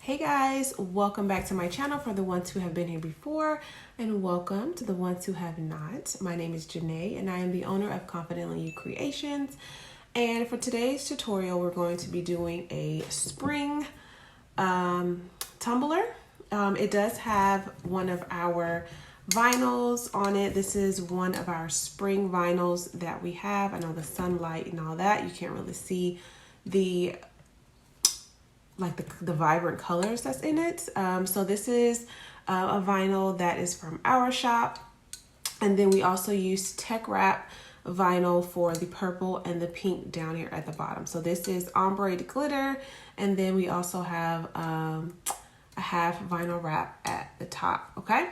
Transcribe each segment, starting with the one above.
Hey guys, welcome back to my channel for the ones who have been here before, and welcome to the ones who have not. My name is Janae and I am the owner of Confidently You Creations. And for today's tutorial, we're going to be doing a spring tumbler. It does have one of our vinyls on it. This is one of our spring vinyls that we have. I know the sunlight and all that, you can't really see the vibrant colors that's in it. So this is a vinyl that is from our shop. And then we also use TeckWrap vinyl for the purple and the pink down here at the bottom. So this is ombre glitter. And then we also have a half vinyl wrap at the top, okay?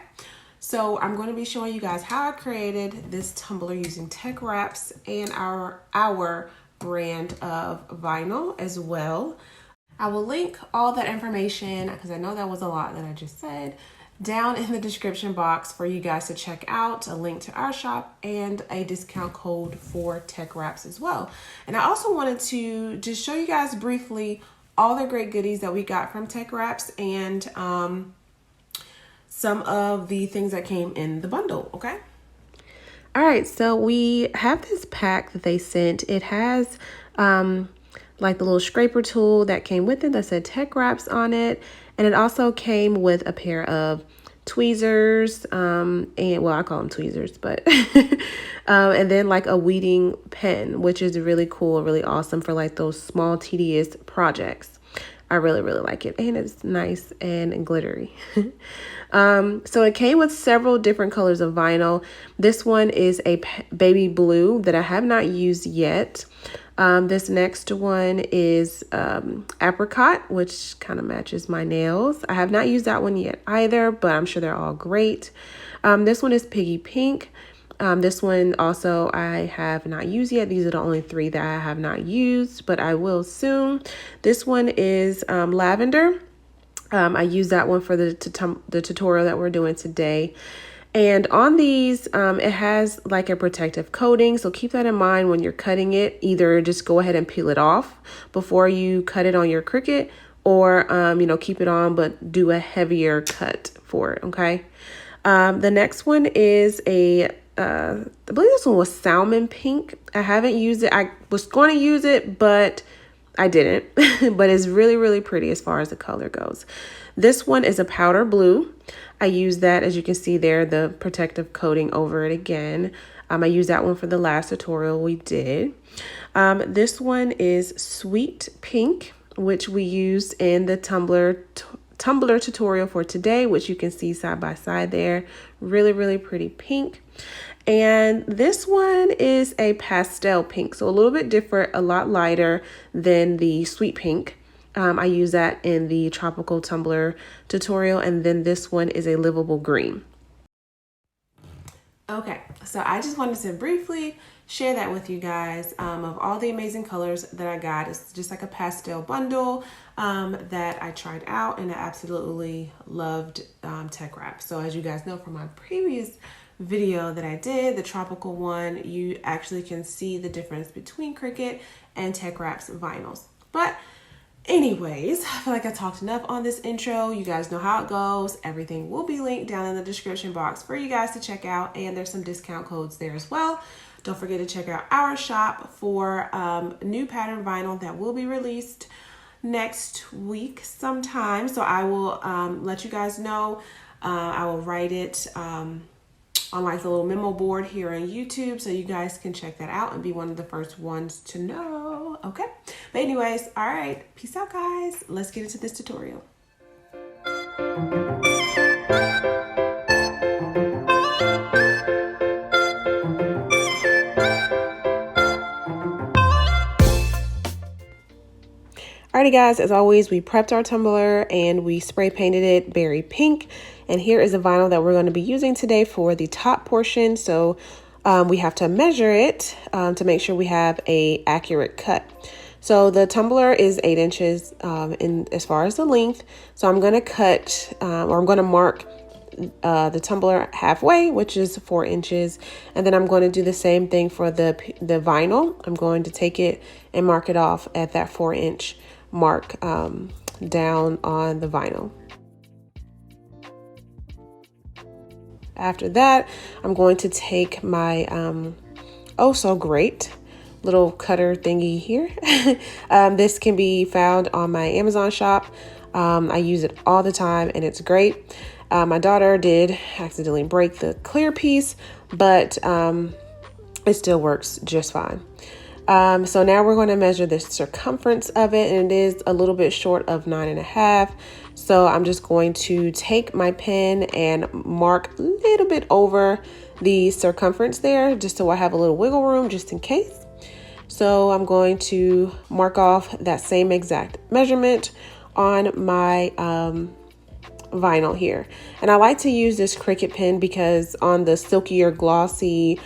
So I'm going to be showing you guys how I created this tumbler using TeckWraps and our brand of vinyl as well. I will link all that information, because I know that was a lot that I just said, down in the description box for you guys to check out, a link to our shop and a discount code for TeckWraps as well. And I also wanted to just show you guys briefly all the great goodies that we got from TeckWraps and some of the things that came in the bundle, okay? All right, so we have this pack that they sent. It has like the little scraper tool that came with it that said TeckWraps on it. And it also came with a pair of tweezers, and well, I call them tweezers, but and then like a weeding pen, which is really cool, really awesome for like those small tedious projects. I really like it, and it's nice and glittery. So it came with several different colors of vinyl. This one is a baby blue that I have not used yet. This next one is apricot, which kind of matches my nails. I have not used that one yet either, but I'm sure they're all great. This one is piggy pink. This one also I have not used yet. These are the only three that I have not used, but I will soon. This one is lavender. I use that one for the tutorial that we're doing today. And on these, it has like a protective coating. So keep that in mind when you're cutting it. Either just go ahead and peel it off before you cut it on your Cricut, or, keep it on, but do a heavier cut for it. Okay. The next one is I believe this one was salmon pink. I haven't used it. I was going to use it, but I didn't, but it's really pretty as far as the color goes. This one is a powder blue. I use that, as you can see there, the protective coating over it again. I used that one for the last tutorial we did. This one is sweet pink, which we used in the tumbler tutorial for today, which you can see side by side there. Really pretty pink. And this one is a pastel pink, so a little bit different, a lot lighter than the sweet pink. I use that in the tropical tumbler tutorial, and then this one is a livable green. Okay, so I just wanted to briefly share that with you guys of all the amazing colors that I got. It's just like a pastel bundle that I tried out, and I absolutely loved TeckWrap. So as you guys know from my previous video that I did, the tropical one, you actually can see the difference between Cricut and TeckWrap's vinyls. But anyways, I feel like I talked enough on this intro. You guys know how it goes. Everything will be linked down in the description box for you guys to check out, and there's some discount codes there as well. Don't forget to check out our shop for new pattern vinyl that will be released next week sometime. So I will let you guys know. I will write it on like the little memo board here on YouTube, so you guys can check that out and be one of the first ones to know. Okay, but anyways, all right, peace out guys. Let's get into this tutorial. Alrighty guys, as always, we prepped our tumbler and we spray painted it berry pink. And here is the vinyl that we're going to be using today for the top portion. So we have to measure it to make sure we have a accurate cut. So the tumbler is 8 inches in as far as the length. So I'm going to cut or I'm going to mark the tumbler halfway, which is 4 inches. And then I'm going to do the same thing for the vinyl. I'm going to take it and mark it off at that 4-inch mark down on the vinyl. After that, I'm going to take my oh so great little cutter thingy here. This can be found on my Amazon shop. I use it all the time and it's great. My daughter did accidentally break the clear piece, but it still works just fine. So now we're going to measure the circumference of it, and it is a little bit short of 9.5. So I'm just going to take my pen and mark a little bit over the circumference there, just so I have a little wiggle room just in case. So I'm going to mark off that same exact measurement on my vinyl here. And I like to use this Cricut pen because on the silkier glossy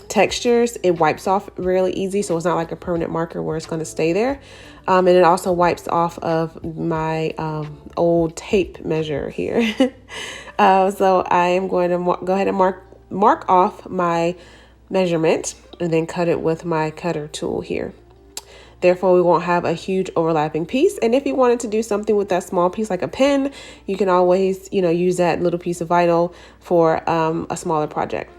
textures, it wipes off really easy, so it's not like a permanent marker where it's going to stay there. And it also wipes off of my old tape measure here. So I am going to go ahead and mark off my measurement and then cut it with my cutter tool here. Therefore, we won't have a huge overlapping piece. And if you wanted to do something with that small piece like a pen, you can always, use that little piece of vinyl for a smaller project.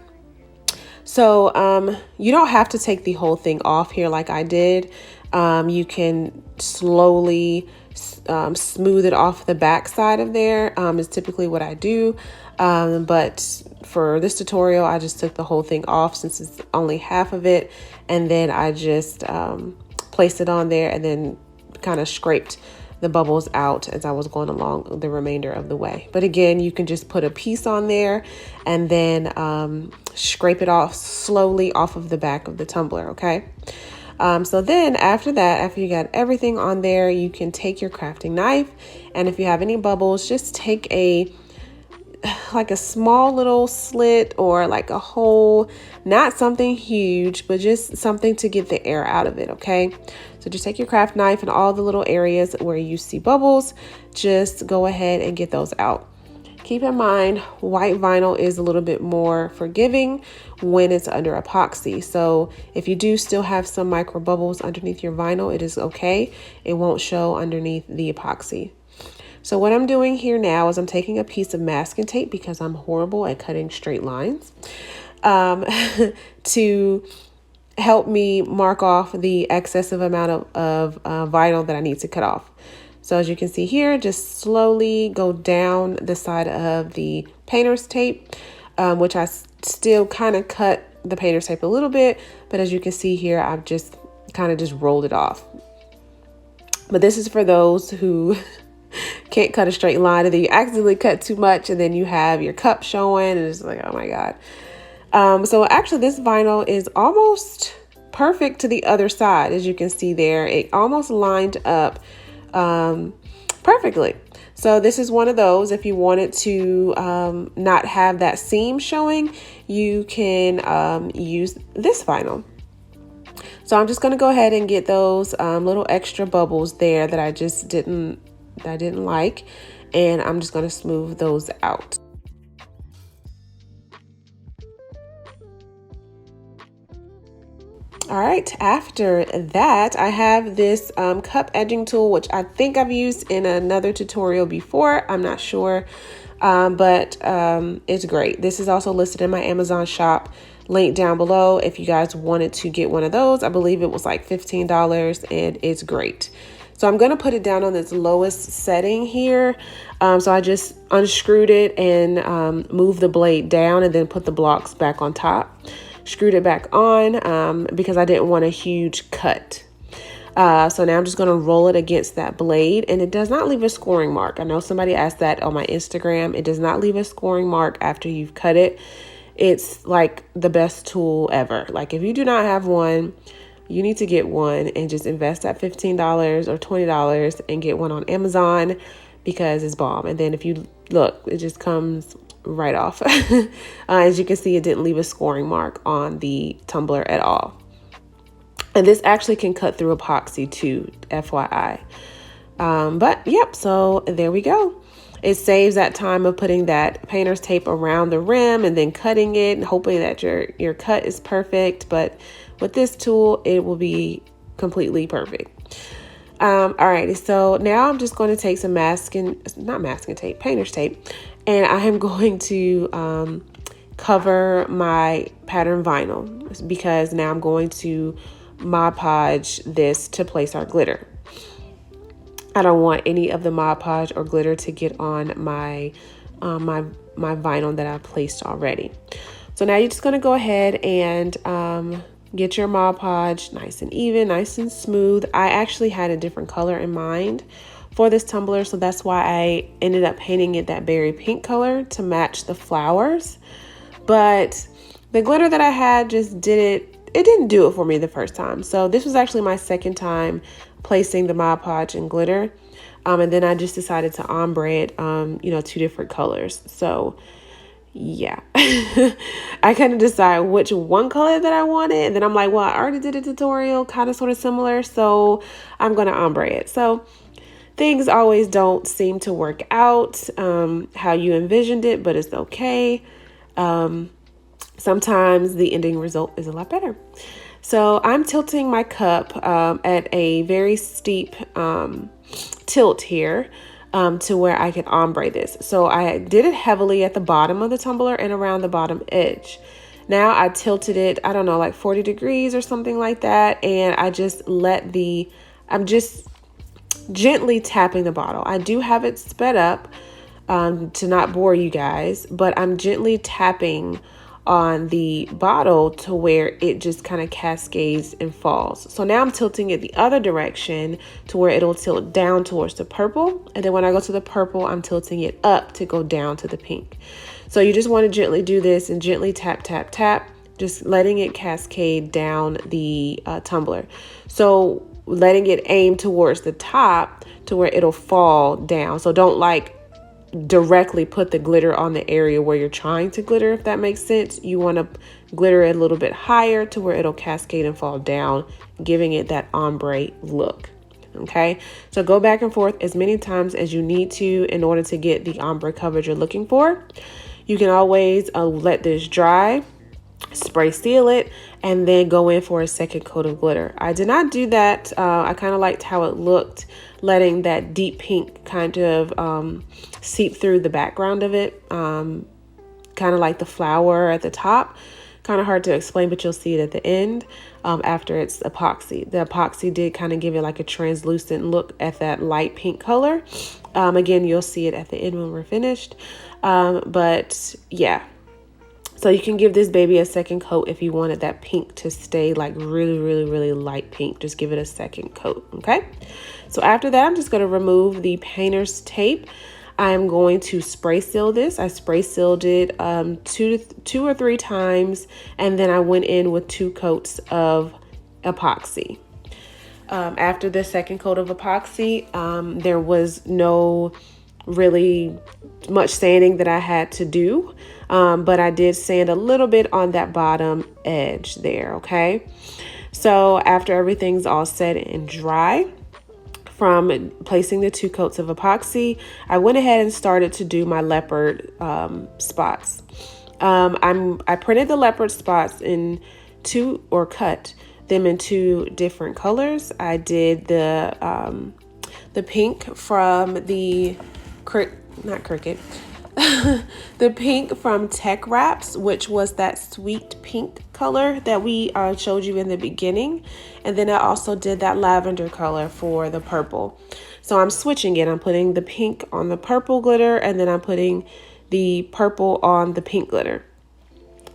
So you don't have to take the whole thing off here like I did. You can slowly smooth it off the back side of there is typically what I do. But for this tutorial, I just took the whole thing off since it's only half of it. And then I just placed it on there and then kind of scraped the bubbles out as I was going along the remainder of the way. But again, you can just put a piece on there and then scrape it off slowly off of the back of the tumbler, okay? So then after that, after you got everything on there, you can take your crafting knife, and if you have any bubbles, just take like a small little slit or like a hole, not something huge, but just something to get the air out of it, okay? So just take your craft knife and all the little areas where you see bubbles, just go ahead and get those out. Keep in mind, white vinyl is a little bit more forgiving when it's under epoxy. So if you do still have some micro bubbles underneath your vinyl, it is okay. It won't show underneath the epoxy. So what I'm doing here now is I'm taking a piece of masking tape because I'm horrible at cutting straight lines to help me mark off the excessive amount of vinyl that I need to cut off. So as you can see here, just slowly go down the side of the painter's tape, which I still kind of cut the painter's tape a little bit, but as you can see here, I've just kind of just rolled it off. But this is for those who can't cut a straight line and then you accidentally cut too much and then you have your cup showing and it's like, oh my God. So actually this vinyl is almost perfect to the other side. As you can see there, it almost lined up perfectly. So this is one of those, if you wanted to not have that seam showing, you can use this vinyl. So I'm just going to go ahead and get those little extra bubbles there that I just didn't like, and I'm just going to smooth those out. All right, after that, I have this cup edging tool, which I think I've used in another tutorial before. I'm not sure, but it's great. This is also listed in my Amazon shop, link down below if you guys wanted to get one of those. I believe it was like $15 and it's great. So I'm going to put it down on its lowest setting here. So I just unscrewed it and moved the blade down and then put the blocks back on top. Screwed it back on because I didn't want a huge cut. So now I'm just going to roll it against that blade, and it does not leave a scoring mark. I know somebody asked that on my Instagram. It does not leave a scoring mark after you've cut it. It's like the best tool ever. Like if you do not have one, you need to get one and just invest that $15 or $20 and get one on Amazon because it's bomb. And then if you look, it just comes right off. As you can see, it didn't leave a scoring mark on the tumbler at all. And this actually can cut through epoxy too, FYI. But yep, so there we go. It saves that time of putting that painter's tape around the rim and then cutting it and hoping that your cut is perfect. But with this tool, it will be completely perfect. Alrighty, so now I'm just going to take some painter's tape, and I am going to cover my pattern vinyl because now I'm going to ModPodge this to place our glitter. I don't want any of the ModPodge or glitter to get on my my vinyl that I placed already. So now you're just going to go ahead and get your ModPodge nice and even, nice and smooth. I actually had a different color in mind for this tumbler, so that's why I ended up painting it that berry pink color to match the flowers. But the glitter that I had just didn't do it for me the first time. So this was actually my second time placing the ModPodge and glitter. And then I just decided to ombre it, 2 different colors. So yeah, I kind of decide which one color that I wanted. And then I'm like, well, I already did a tutorial kind of sort of similar, so I'm going to ombre it. So things always don't seem to work out how you envisioned it, but it's okay. Sometimes the ending result is a lot better. So I'm tilting my cup at a very steep tilt here to where I can ombre this. So I did it heavily at the bottom of the tumbler and around the bottom edge. Now I tilted it, I don't know, like 40 degrees or something like that. And I just I'm just gently tapping the bottle. I do have it sped up to not bore you guys, but I'm gently tapping on the bottle to where it just kind of cascades and falls. So now I'm tilting it the other direction to where it'll tilt down towards the purple. And then when I go to the purple, I'm tilting it up to go down to the pink. So you just want to gently do this and gently tap, tap, tap, just letting it cascade down the tumbler. So letting it aim towards the top to where it'll fall down. So don't like directly put the glitter on the area where you're trying to glitter, if that makes sense. You want to glitter it a little bit higher to where it'll cascade and fall down, giving it that ombre look. Okay, so go back and forth as many times as you need to in order to get the ombre coverage you're looking for. You can always let this dry, spray seal it, and then go in for a second coat of glitter. I did not do that. I kind of liked how it looked, letting that deep pink kind of seep through the background of it, kind of like the flower at the top. Kind of hard to explain, but you'll see it at the end after it's epoxy. The epoxy did kind of give it like a translucent look at that light pink color. Again, you'll see it at the end when we're finished. But yeah. So you can give this baby a second coat if you wanted that pink to stay like really, really, really light pink. Just give it a second coat, okay? So after that, I'm just going to remove the painter's tape. I'm going to spray seal this. I spray sealed it two or three times, and then I went in with 2 coats of epoxy. After the second coat of epoxy, there was no really much sanding that I had to do, but I did sand a little bit on that bottom edge there, okay? So after everything's all set and dry from placing the 2 coats of epoxy, I went ahead and started to do my leopard spots. I printed the leopard spots in cut them in 2 different colors. I did the pink from the the pink from TeckWraps, which was that sweet pink color that we showed you in the beginning. And then I also did that lavender color for the purple. So I'm switching it. I'm putting the pink on the purple glitter, and then I'm putting the purple on the pink glitter,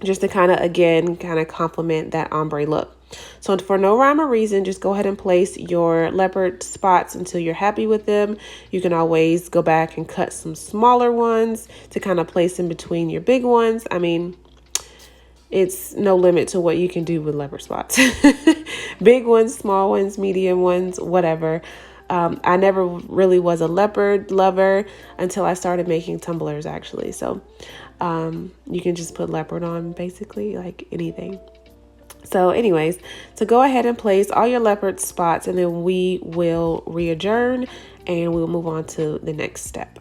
just to kind of complement that ombre look. So for no rhyme or reason, just go ahead and place your leopard spots until you're happy with them. You can always go back and cut some smaller ones to kind of place in between your big ones. I mean, it's no limit to what you can do with leopard spots. Big ones, small ones, medium ones, whatever. I never really was a leopard lover until I started making tumblers, actually. So you can just put leopard on basically like anything. So anyways, so go ahead and place all your leopard spots, and then we will re-adjourn and we'll move on to the next step.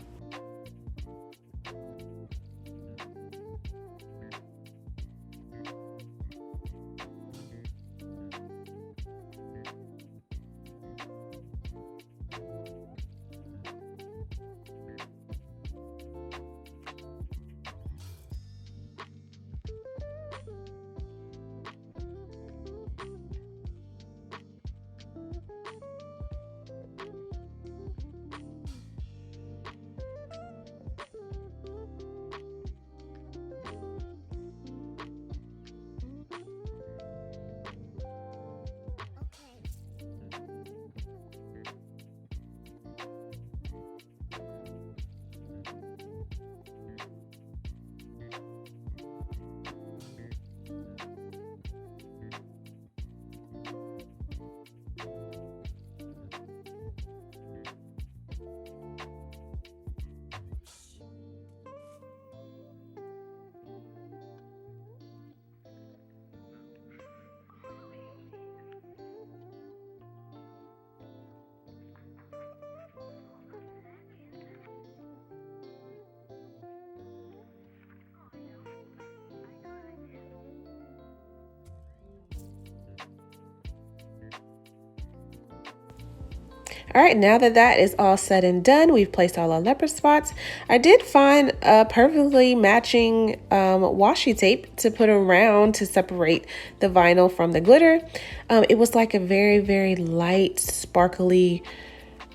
All right, now that that is all said and done, we've placed all our leopard spots. I did find a perfectly matching washi tape to put around to separate the vinyl from the glitter. It was like a very, very light, sparkly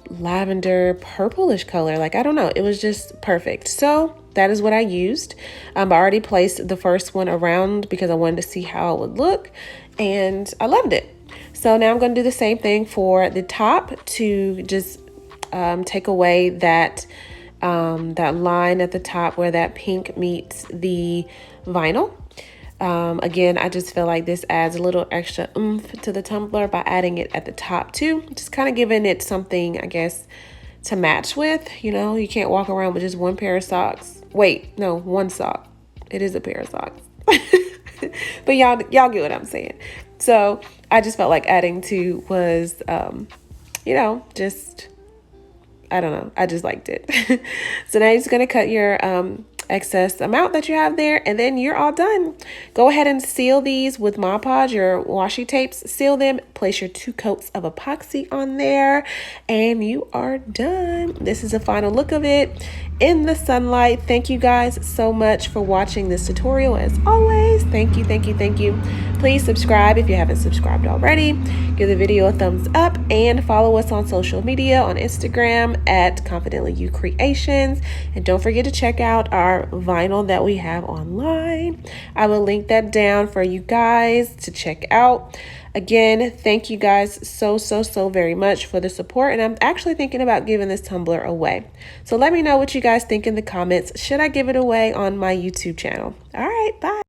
lavender purplish color. Like, I don't know, it was just perfect. So that is what I used. I already placed the first one around because I wanted to see how it would look, and I loved it. So now I'm going to do the same thing for the top to just take away that that line at the top where that pink meets the vinyl. Again, I just feel like this adds a little extra oomph to the tumbler by adding it at the top too. Just kind of giving it something, I guess, to match with. You know, you can't walk around with just one pair of socks. Wait, no, one sock. It is a pair of socks. But y'all get what I'm saying. So I just felt like adding two was, you know, just, I don't know. I just liked it. So now you're just going to cut your excess amount that you have there, and then you're all done. Go ahead and seal these with ModPodge, your washi tapes. Seal them, place your 2 coats of epoxy on there, and you are done. This is the final look of it in the sunlight. Thank you guys so much for watching this tutorial. As always, thank you, thank you, thank you. Please subscribe if you haven't subscribed already. Give the video a thumbs up and follow us on social media on Instagram at Confidently You Creations. And don't forget to check out our vinyl that we have online. I will link that down for you guys to check out. Again, thank you guys so very much for the support, and I'm actually thinking about giving this tumbler away. So let me know what you guys think in the comments. Should I give it away on my YouTube channel? All right, bye.